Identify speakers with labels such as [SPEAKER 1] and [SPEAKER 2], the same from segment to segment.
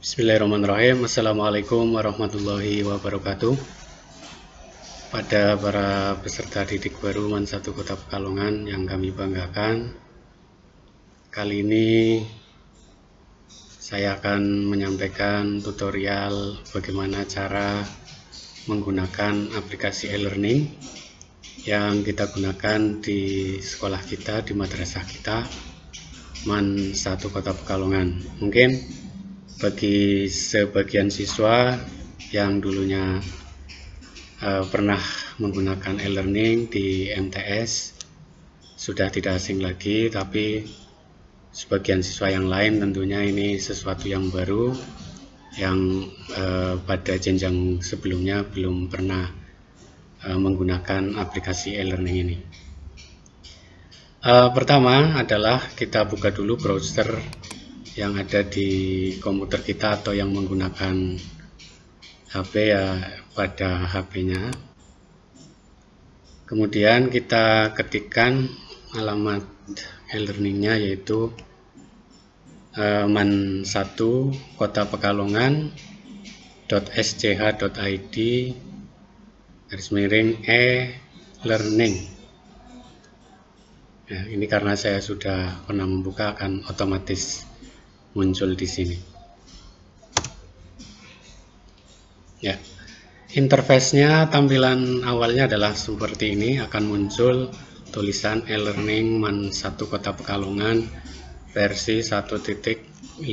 [SPEAKER 1] Bismillahirrahmanirrahim. Assalamualaikum warahmatullahi wabarakatuh. Pada para peserta didik baru MAN 1 Kota Pekalongan yang kami banggakan, kali ini saya akan menyampaikan tutorial bagaimana cara menggunakan aplikasi e-learning yang kita gunakan di sekolah kita, di madrasah kita, MAN 1 Kota Pekalongan. Mungkin bagi sebagian siswa yang dulunya pernah menggunakan e-learning di MTS sudah tidak asing lagi, tapi sebagian siswa yang lain tentunya ini sesuatu yang baru yang pada jenjang sebelumnya belum pernah menggunakan aplikasi e-learning ini. Pertama adalah kita buka dulu browser yang ada di komputer kita atau yang menggunakan HP ya pada HP-nya. Kemudian kita ketikkan alamat e-learning-nya yaitu MAN 1 Kota Pekalongan .sch.id /e-learning. Nah, ini karena saya sudah pernah membuka akan otomatis muncul di sini. Ya, interface-nya, tampilan awalnya adalah seperti ini. Akan muncul tulisan e-learning MAN 1 Kota Pekalongan versi 1.5.0.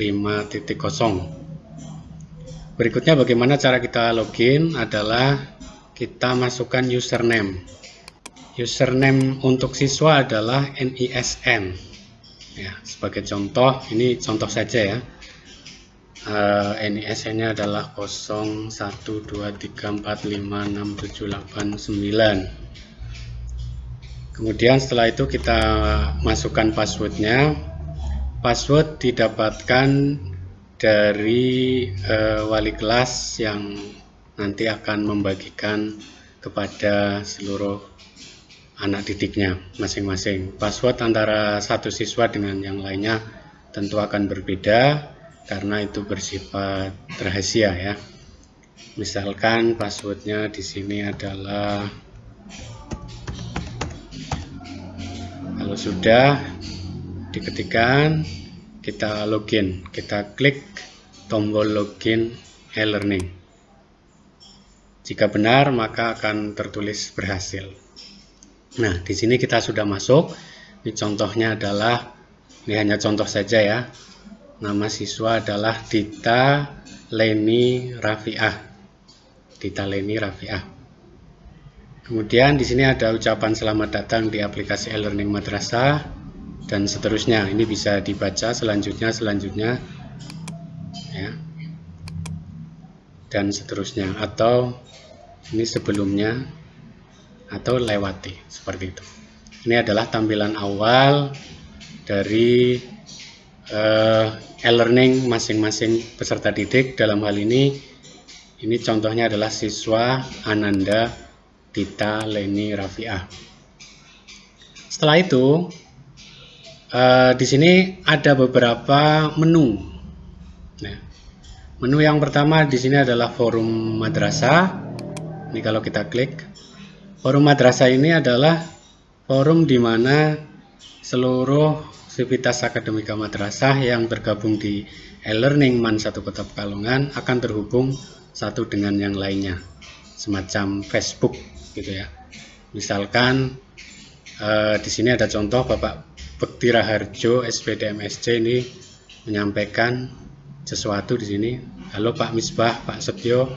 [SPEAKER 1] Berikutnya bagaimana cara kita login adalah kita masukkan username. Username untuk siswa adalah NISN. Ya, sebagai contoh, ini contoh saja ya. NISN-nya adalah 0123456789. Kemudian setelah itu kita masukkan passwordnya. Password didapatkan dari wali kelas yang nanti akan membagikan kepada seluruh anak didiknya masing-masing. Password antara satu siswa dengan yang lainnya tentu akan berbeda karena itu bersifat rahasia ya. Misalkan passwordnya di sini adalah, kalau sudah diketikkan, kita login, kita klik tombol login e-learning. Jika benar maka akan tertulis berhasil. Nah, di sini kita sudah masuk. Ini contohnya adalah, ini hanya contoh saja ya. Nama siswa adalah Dita Leni Rafiah. Dita Leni Rafiah. Kemudian di sini ada ucapan selamat datang di aplikasi e-learning madrasah dan seterusnya. Ini bisa dibaca selanjutnya ya. Dan seterusnya, atau ini sebelumnya, atau lewati, seperti itu. Ini adalah tampilan awal dari e-learning masing-masing peserta didik. Dalam hal ini contohnya adalah siswa Ananda Dita Leni Rafiah. Setelah itu di sini ada beberapa menu. Nah, menu yang pertama di sini adalah forum madrasah. Ini kalau kita klik, forum madrasah ini adalah forum di mana seluruh sivitas akademika madrasah yang tergabung di e-learning MAN 1 Kota Pekalongan akan terhubung satu dengan yang lainnya, semacam Facebook gitu ya. Misalkan di sini ada contoh Bapak Bekti Raharjo SPD MSc ini menyampaikan sesuatu di sini. Halo Pak Misbah, Pak Setio.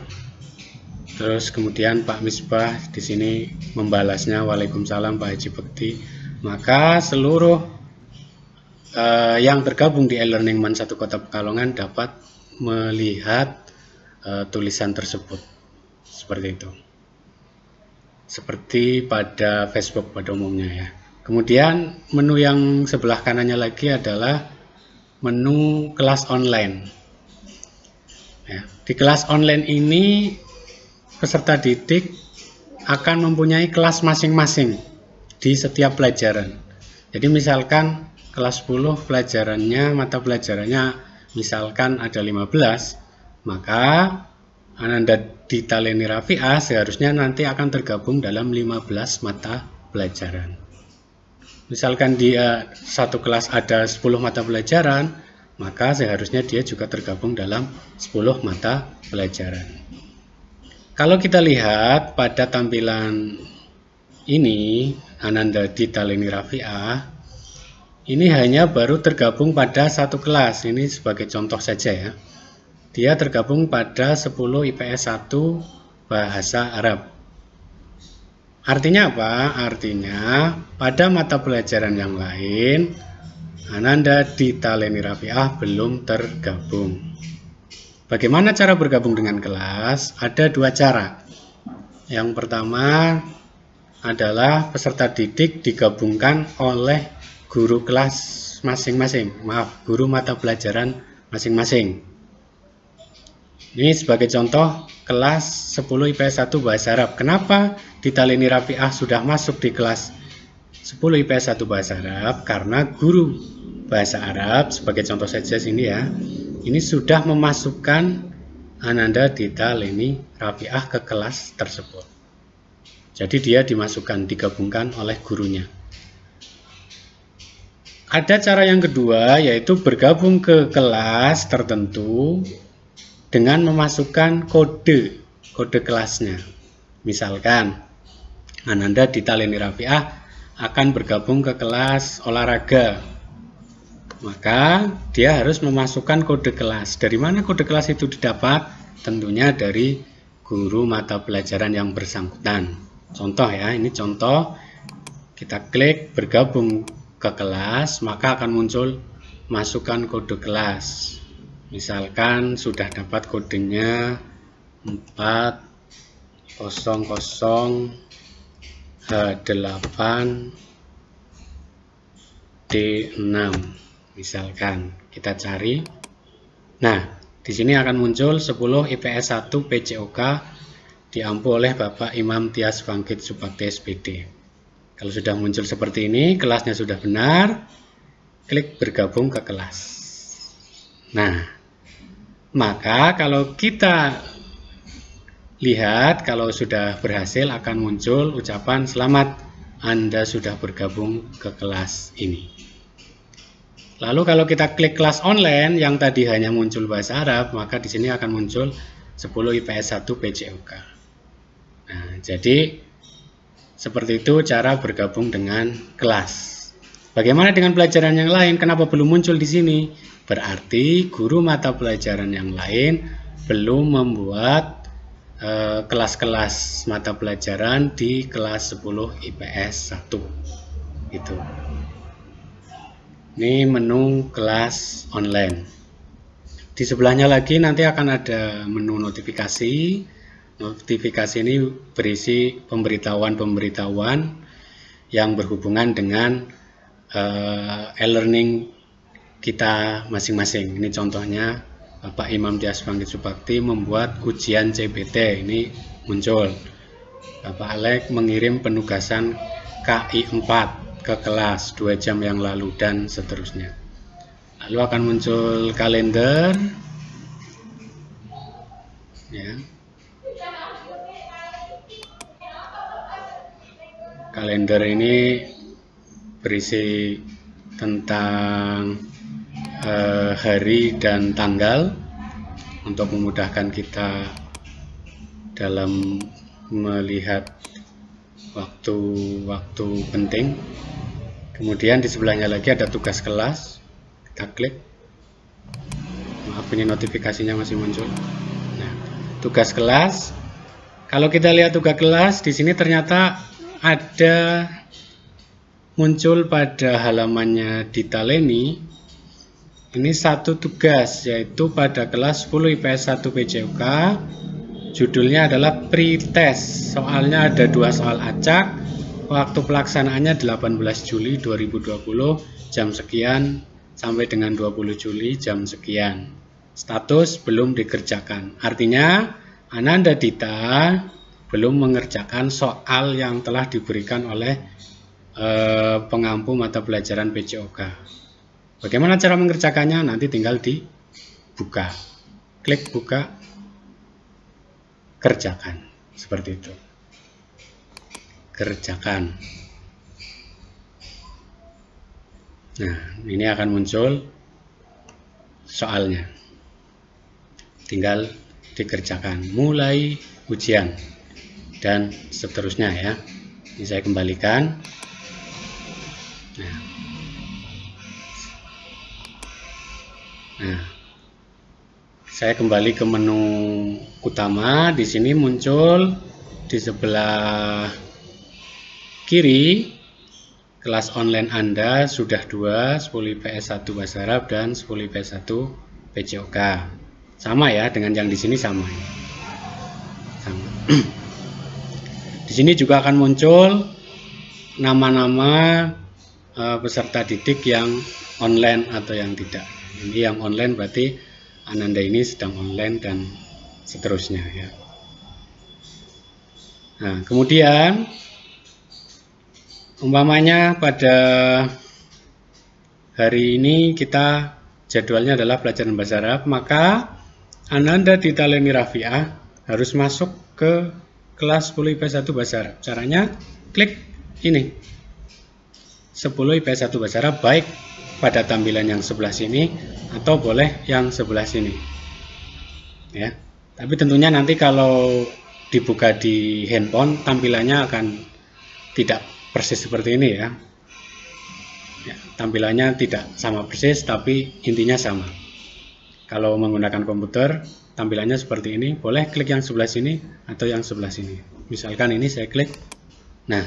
[SPEAKER 1] Terus kemudian Pak Misbah di sini membalasnya, Waalaikumsalam Pak Haji Bekti. Maka seluruh yang tergabung di e-learning MAN 1 Kota Pekalongan dapat melihat tulisan tersebut. Seperti itu. Seperti pada Facebook pada umumnya ya. Kemudian menu yang sebelah kanannya lagi adalah menu kelas online. Ya, di kelas online ini peserta didik akan mempunyai kelas masing-masing di setiap pelajaran. Jadi misalkan kelas 10 pelajarannya, mata pelajarannya misalkan ada 15, maka Ananda Dita Leni Rafi'ah seharusnya nanti akan tergabung dalam 15 mata pelajaran. Misalkan dia satu kelas ada 10 mata pelajaran, maka seharusnya dia juga tergabung dalam 10 mata pelajaran. Kalau kita lihat pada tampilan ini, Ananda Dita Leni Rafi'ah, ini hanya baru tergabung pada satu kelas. Ini sebagai contoh saja ya. Dia tergabung pada 10 IPS 1 Bahasa Arab. Artinya apa? Artinya pada mata pelajaran yang lain, Ananda Dita Leni Rafi'ah belum tergabung. Bagaimana cara bergabung dengan kelas? Ada dua cara. Yang pertama adalah peserta didik digabungkan oleh guru kelas masing-masing. Guru mata pelajaran masing-masing. Ini sebagai contoh kelas 10 IPS 1 Bahasa Arab. Kenapa Dita Leni Rafi'ah sudah masuk di kelas 10 IPS 1 Bahasa Arab? Karena guru Bahasa Arab, sebagai contoh saja sini ya, ini sudah memasukkan Ananda Dita Leni Rafi'ah ke kelas tersebut. Jadi dia dimasukkan, digabungkan oleh gurunya. Ada cara yang kedua, yaitu bergabung ke kelas tertentu dengan memasukkan kode kelasnya. Misalkan Ananda Dita Leni Rafi'ah akan bergabung ke kelas olahraga, maka dia harus memasukkan kode kelas. Dari mana kode kelas itu didapat? Tentunya dari guru mata pelajaran yang bersangkutan. Contoh ya, ini contoh. Kita klik bergabung ke kelas, maka akan muncul masukkan kode kelas. Misalkan sudah dapat kodenya 400H8D6. Misalkan kita cari. Nah, di sini akan muncul 10 IPS 1 PCOK diampu oleh Bapak Imam Tias Bangkit Subakti SPD. Kalau sudah muncul seperti ini, kelasnya sudah benar, klik bergabung ke kelas. Nah, maka kalau kita lihat, kalau sudah berhasil akan muncul ucapan selamat, Anda sudah bergabung ke kelas ini. Lalu kalau kita klik kelas online yang tadi hanya muncul bahasa Arab, maka di sini akan muncul 10 IPS 1 PCOK. Nah, jadi seperti itu cara bergabung dengan kelas. Bagaimana dengan pelajaran yang lain? Kenapa belum muncul di sini? Berarti guru mata pelajaran yang lain belum membuat kelas-kelas mata pelajaran di kelas 10 IPS 1. Gitu. Ini menu kelas online. Di sebelahnya lagi nanti akan ada menu notifikasi. Notifikasi ini berisi pemberitahuan-pemberitahuan yang berhubungan dengan e-learning kita masing-masing. Ini contohnya Bapak Imam Tias Bangkit Subakti membuat ujian CBT. Ini muncul. Bapak Alek mengirim penugasan KI 4 ke kelas 2 jam yang lalu dan seterusnya. Lalu akan muncul kalender. Ya. Kalender ini berisi tentang hari dan tanggal untuk memudahkan kita dalam melihat waktu-waktu penting. Kemudian di sebelahnya lagi ada tugas kelas. Kita klik. Maaf, ini notifikasinya masih muncul. Nah, tugas kelas. Kalau kita lihat tugas kelas di sini ternyata ada muncul pada halamannya Dita Leni. Ini satu tugas, yaitu pada kelas 10 IPS 1 PCOK. Judulnya adalah pretest. Soalnya ada 2 soal acak. Waktu pelaksanaannya 18 Juli 2020 jam sekian sampai dengan 20 Juli jam sekian. Status belum dikerjakan. Artinya Ananda Dita belum mengerjakan soal yang telah diberikan oleh pengampu mata pelajaran PCOK. Bagaimana cara mengerjakannya? Nanti tinggal di buka. Klik buka, kerjakan. Seperti itu. Kerjakan. Nah, ini akan muncul soalnya. Tinggal dikerjakan. Mulai ujian. Dan seterusnya ya. Ini saya kembalikan. Nah, saya kembali ke menu utama. Di sini muncul di sebelah kiri kelas online Anda sudah 2, 10 IPS 1 Bahasa Arab dan 10 IPS 1 PJOK. Sama ya dengan yang di sini sama. Sama. Di sini juga akan muncul nama-nama peserta didik yang online atau yang tidak. Ini yang online berarti Ananda ini sedang online dan seterusnya ya. Nah, kemudian umpamanya pada hari ini kita jadwalnya adalah pelajaran bahasa Arab, maka Ananda Dita Leni Rafiah harus masuk ke kelas 10 IPS 1 Bahasa Arab. Caranya klik ini 10 IPS 1 Bahasa Arab, baik pada tampilan yang sebelah sini atau boleh yang sebelah sini ya. Tapi tentunya nanti kalau dibuka di handphone tampilannya akan tidak persis seperti ini ya. Tampilannya tidak sama persis tapi intinya sama. Kalau menggunakan komputer tampilannya seperti ini, boleh klik yang sebelah sini atau yang sebelah sini. Misalkan ini saya klik. Nah,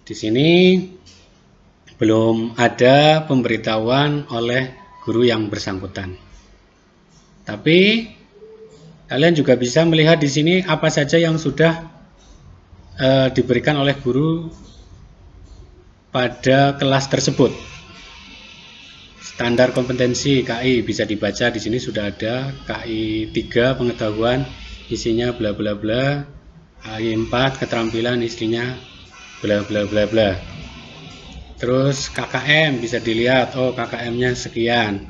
[SPEAKER 1] di sini belum ada pemberitahuan oleh guru yang bersangkutan. Tapi kalian juga bisa melihat di sini apa saja yang sudah diberikan oleh guru pada kelas tersebut. Standar kompetensi KI bisa dibaca di sini sudah ada. KI 3 pengetahuan isinya bla bla bla. KI 4 keterampilan isinya bla bla bla bla. Terus KKM bisa dilihat, oh KKM-nya sekian.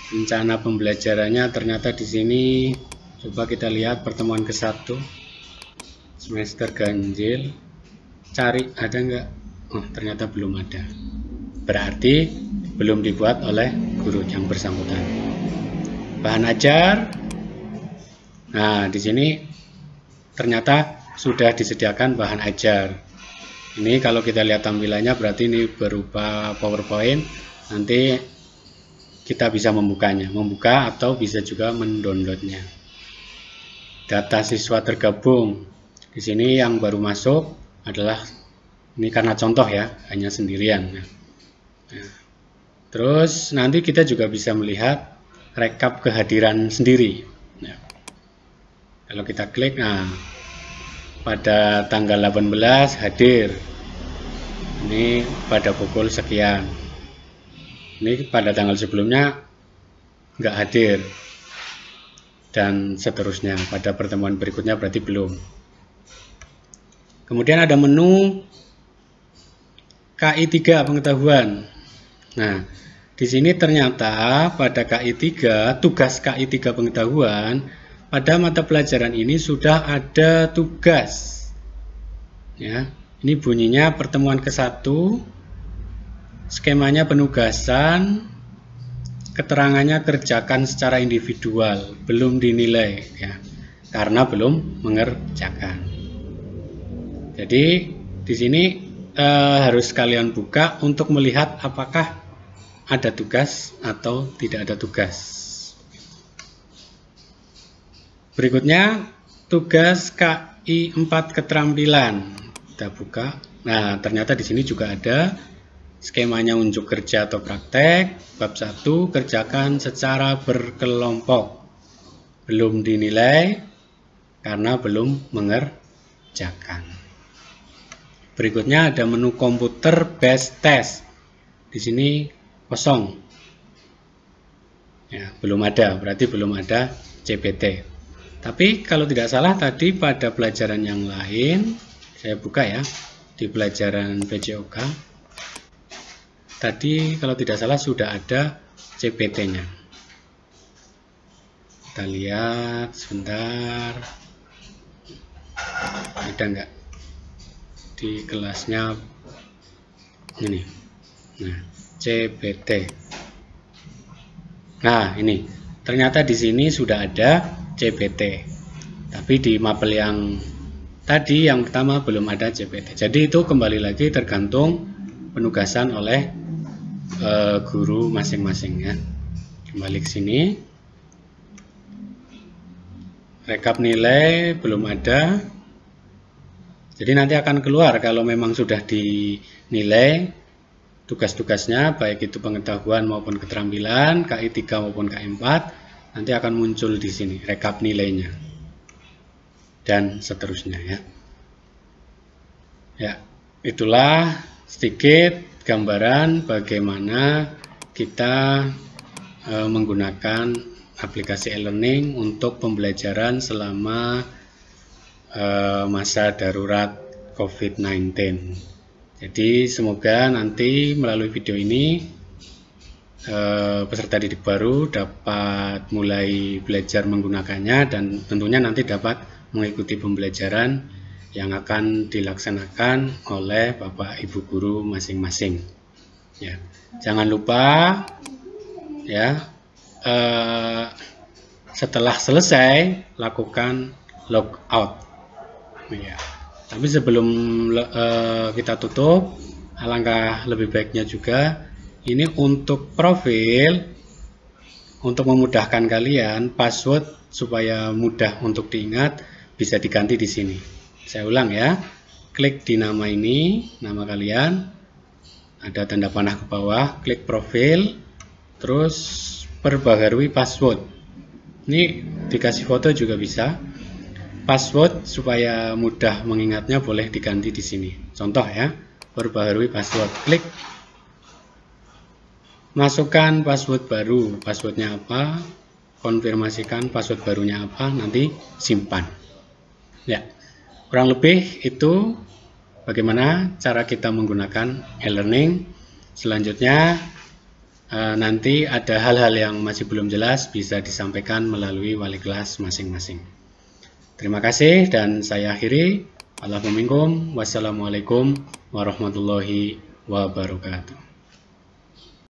[SPEAKER 1] Rencana pembelajarannya ternyata di sini. Coba kita lihat pertemuan ke-1 semester ganjil. Cari ada nggak? Oh ternyata belum ada. Berarti belum dibuat oleh guru yang bersangkutan. Bahan ajar. Nah di sini ternyata sudah disediakan bahan ajar. Ini kalau kita lihat tampilannya berarti ini berupa PowerPoint. Nanti kita bisa membuka atau bisa juga mendownloadnya. Data siswa tergabung. Di sini yang baru masuk adalah ini karena contoh ya, hanya sendirian. Nah, terus nanti kita juga bisa melihat rekap kehadiran sendiri. Nah, kalau kita klik, nah pada tanggal 18 hadir. Ini pada pukul sekian. Ini pada tanggal sebelumnya nggak hadir. Dan seterusnya. Pada pertemuan berikutnya berarti belum. Kemudian ada menu KI 3 pengetahuan. Nah, di sini ternyata pada KI 3, tugas KI 3 pengetahuan, pada mata pelajaran ini sudah ada tugas. Ya, ini bunyinya pertemuan ke-1, skemanya penugasan, keterangannya kerjakan secara individual, belum dinilai ya, karena belum mengerjakan. Jadi di sini harus kalian buka untuk melihat apakah ada tugas atau tidak ada tugas. Berikutnya tugas KI 4 keterampilan. Kita buka. Nah, ternyata di sini juga ada skemanya unjuk kerja atau praktek. Bab 1 kerjakan secara berkelompok. Belum dinilai karena belum mengerjakan. Berikutnya ada menu komputer based test. Di sini kosong. Ya, belum ada, berarti belum ada CPT. Tapi kalau tidak salah tadi pada pelajaran yang lain, saya buka ya, di pelajaran PJOK, tadi kalau tidak salah sudah ada CPT-nya. Kita lihat sebentar, ada nggak di kelasnya ini. Nah, CBT. Nah, ini ternyata di sini sudah ada CBT, tapi di mapel yang tadi yang pertama belum ada CBT. Jadi itu kembali lagi tergantung penugasan oleh guru masing-masing ya. Kembali ke sini, rekap nilai belum ada, jadi nanti akan keluar kalau memang sudah dinilai tugas-tugasnya, baik itu pengetahuan maupun keterampilan, KI 3 maupun KI 4, nanti akan muncul di sini rekap nilainya dan seterusnya ya. Ya, itulah sedikit gambaran bagaimana kita menggunakan aplikasi e-learning untuk pembelajaran selama masa darurat COVID-19. Jadi semoga nanti melalui video ini peserta didik baru dapat mulai belajar menggunakannya dan tentunya nanti dapat mengikuti pembelajaran yang akan dilaksanakan oleh Bapak Ibu guru masing-masing. Ya, jangan lupa ya setelah selesai lakukan logout. Ya. Tapi sebelum kita tutup, alangkah lebih baiknya juga ini untuk profil, untuk memudahkan kalian, password supaya mudah untuk diingat bisa diganti di sini. Saya ulang ya, klik di nama ini, nama kalian, ada tanda panah ke bawah, klik profil, terus perbaharui password. Ini dikasih foto juga bisa. Password supaya mudah mengingatnya boleh diganti di sini. Contoh ya, perbaharui password. Klik, masukkan password baru. Passwordnya apa? Konfirmasikan password barunya apa? Nanti simpan. Ya, kurang lebih itu bagaimana cara kita menggunakan e-learning. Selanjutnya nanti ada hal-hal yang masih belum jelas bisa disampaikan melalui wali kelas masing-masing. Terima kasih dan saya akhiri. Allahumma minkum. Wassalamualaikum warahmatullahi wabarakatuh.